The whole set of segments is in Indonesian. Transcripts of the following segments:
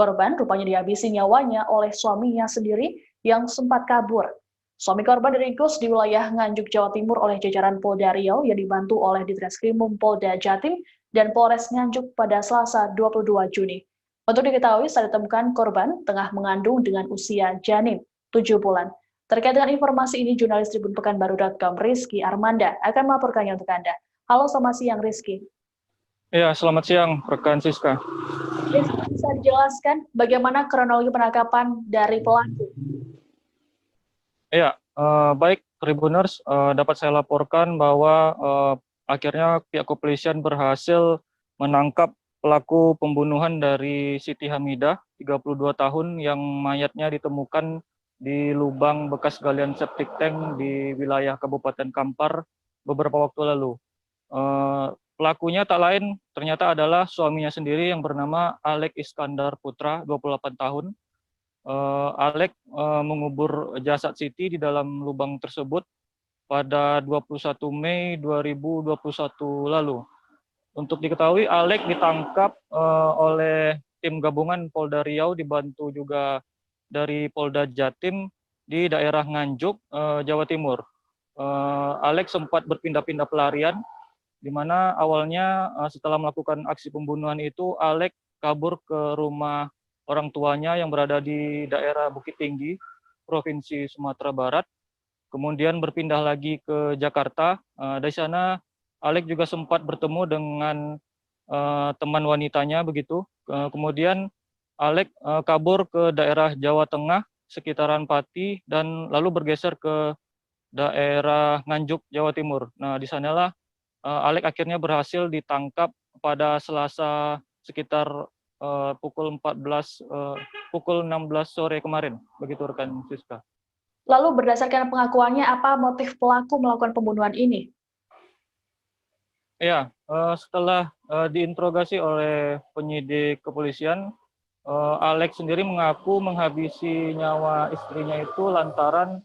Korban rupanya dihabisi nyawanya oleh suaminya sendiri yang sempat kabur. Suami korban diringkus di wilayah Nganjuk, Jawa Timur oleh jajaran Polda Riau yang dibantu oleh Ditreskrimum Polda Jatim dan Polres Nganjuk pada Selasa 22 Juni. Untuk diketahui, saat ditemukan korban tengah mengandung dengan usia janin 7 bulan. Terkait dengan informasi ini, jurnalis Tribun Pekanbaru.com Rizky Armanda akan melaporkannya untuk Anda. Halo, selamat siang Rizky. Ya, selamat siang rekan Siska. Rizky, bisa dijelaskan bagaimana kronologi penangkapan dari pelaku? Ya, baik Tribuners, dapat saya laporkan bahwa akhirnya pihak kepolisian berhasil menangkap pelaku pembunuhan dari Siti Hamidah, 32 tahun, yang mayatnya ditemukan di lubang bekas galian septic tank di wilayah Kabupaten Kampar beberapa waktu lalu. Pelakunya tak lain ternyata adalah suaminya sendiri yang bernama Alek Iskandar Putra, 28 tahun. Alek mengubur jasad Siti di dalam lubang tersebut pada 21 Mei 2021 lalu. Untuk diketahui, Alek ditangkap oleh tim gabungan Polda Riau dibantu juga dari Polda Jatim di daerah Nganjuk, Jawa Timur. Alek sempat berpindah-pindah pelarian, di mana awalnya setelah melakukan aksi pembunuhan itu, Alek kabur ke rumah orang tuanya yang berada di daerah Bukit Tinggi, Provinsi Sumatera Barat. Kemudian berpindah lagi ke Jakarta. Dari sana Alek juga sempat bertemu dengan teman wanitanya begitu. Kemudian Alek kabur ke daerah Jawa Tengah, sekitaran Pati, dan lalu bergeser ke daerah Nganjuk, Jawa Timur. Nah, di sanalah Alek akhirnya berhasil ditangkap pada Selasa sekitar pukul 16 sore kemarin, begitu rekan Siska. Lalu berdasarkan pengakuannya, apa motif pelaku melakukan pembunuhan ini? Ya, setelah diinterogasi oleh penyidik kepolisian, Alek sendiri mengaku menghabisi nyawa istrinya itu lantaran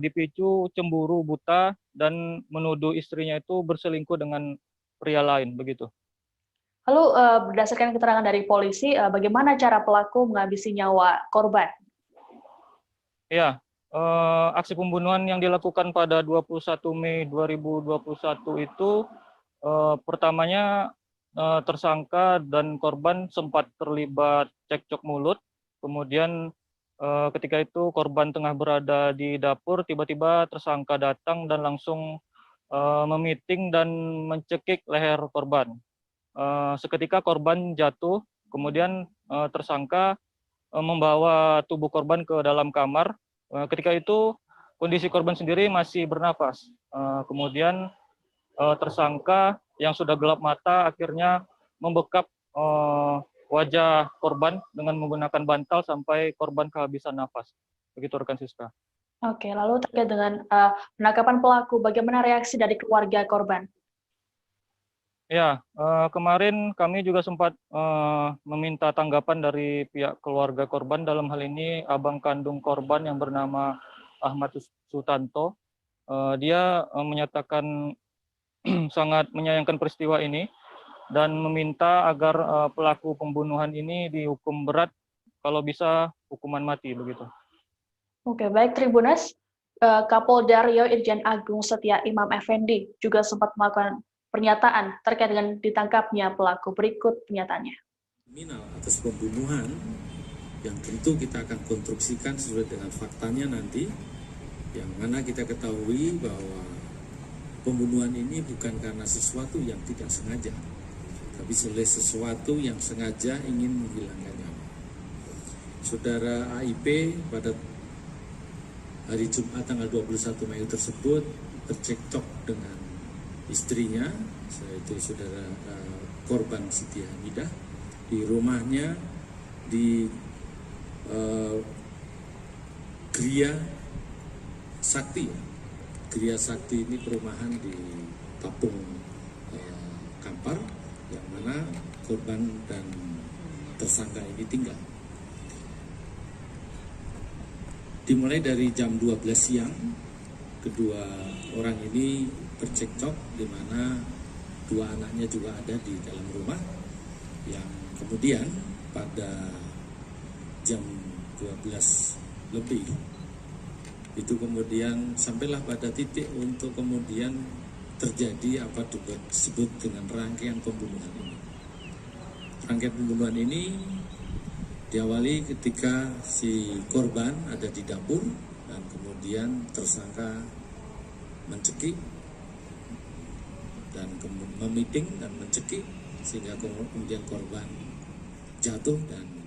dipicu cemburu buta dan menuduh istrinya itu berselingkuh dengan pria lain, begitu. Lalu berdasarkan keterangan dari polisi, bagaimana cara pelaku menghabisi nyawa korban? Ya, aksi pembunuhan yang dilakukan pada 21 Mei 2021 itu pertamanya tersangka dan korban sempat terlibat cekcok mulut. Kemudian ketika itu korban tengah berada di dapur, tiba-tiba tersangka datang dan langsung memiting dan mencekik leher korban. Seketika korban jatuh, kemudian tersangka membawa tubuh korban ke dalam kamar. Ketika itu kondisi korban sendiri masih bernafas. Kemudian tersangka yang sudah gelap mata akhirnya membekap wajah korban dengan menggunakan bantal sampai korban kehabisan nafas. Begitu rekan Siska. Oke, lalu terkait dengan penangkapan pelaku, bagaimana reaksi dari keluarga korban? Ya, kemarin kami juga sempat meminta tanggapan dari pihak keluarga korban, dalam hal ini abang kandung korban yang bernama Ahmad Sutanto. Dia menyatakan sangat menyayangkan peristiwa ini dan meminta agar pelaku pembunuhan ini dihukum berat, kalau bisa hukuman mati, begitu. Oke, baik Tribuners, Kapolda Riau Irjen Agung Setia Imam Effendi juga sempat melakukan pernyataan terkait dengan ditangkapnya pelaku. Berikut pernyataannya. Kriminal atas pembunuhan yang tentu kita akan konstruksikan sesuai dengan faktanya nanti, yang mana kita ketahui bahwa pembunuhan ini bukan karena sesuatu yang tidak sengaja, tapi oleh sesuatu yang sengaja ingin menghilangkan nyawa. Saudara AIP pada hari Jumat tanggal 21 Mei tersebut bercekcok dengan istrinya, yaitu saudara korban Siti Hamidah, di rumahnya di Gria Sakti. Gria Sakti ini perumahan di Tapung Kampar, yang mana korban dan tersangka ini tinggal. Dimulai dari jam 12 siang, kedua orang ini bercekcok, di mana dua anaknya juga ada di dalam rumah, yang kemudian pada jam 12 lebih. Itu kemudian sampailah pada titik untuk kemudian terjadi apa disebut dengan rangkaian pembunuhan ini. Rangkaian pembunuhan ini diawali ketika si korban ada di dapur dan kemudian tersangka mencekik dan memiting dan mencekik sehingga kemudian korban jatuh dan